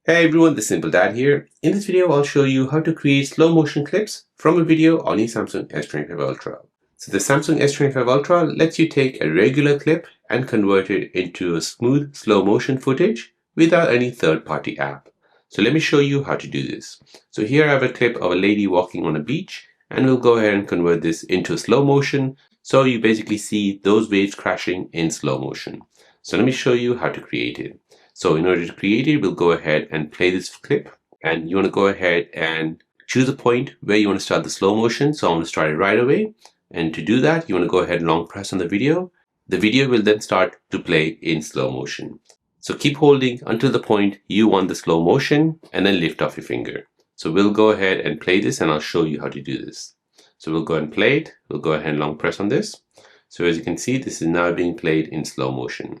Hey everyone, this is Simple Dad here. In this video, I'll show you how to create slow motion clips from a video on your Samsung S25 Ultra. So the Samsung S25 Ultra lets you take a regular clip and convert it into a smooth slow motion footage without any third-party app. So let me show you how to do this. So here I have a clip of a lady walking on a beach, and we'll go ahead and convert this into slow motion. So you basically see those waves crashing in slow motion. So let me show you how to create it. So in order to create it, we'll go ahead and play this clip, and you want to go ahead and choose a point where you want to start the slow motion. So I want to start it right away. And to do that, you want to go ahead and long press on the video. The video will then start to play in slow motion. So keep holding until the point you want the slow motion and then lift off your finger. So we'll go ahead and play this and I'll show you how to do this. So we'll go ahead and play it. We'll go ahead and long press on this. So as you can see, this is now being played in slow motion.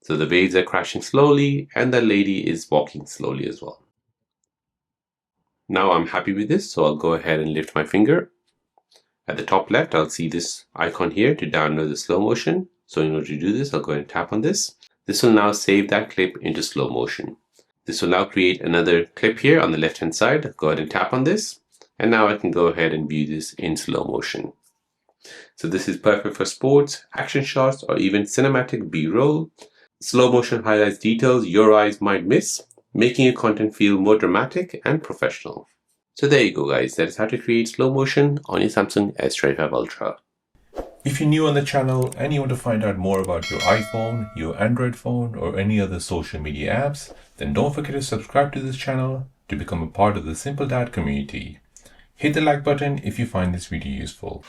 So the waves are crashing slowly and the lady is walking slowly as well. Now I'm happy with this, so I'll go ahead and lift my finger. At the top left, I'll see this icon here to download the slow motion. So in order to do this, I'll go ahead and tap on this. This will now save that clip into slow motion. This will now create another clip here on the left hand side. Go ahead and tap on this. And now I can go ahead and view this in slow motion. So this is perfect for sports, action shots, or even cinematic B-roll. Slow motion highlights details your eyes might miss, making your content feel more dramatic and professional. So there you go guys, that is how to create slow motion on your Samsung S25 Ultra. If you're new on the channel and you want to find out more about your iPhone, your Android phone, or any other social media apps, then don't forget to subscribe to this channel to become a part of the Simple Dad community. Hit the like button if you find this video useful.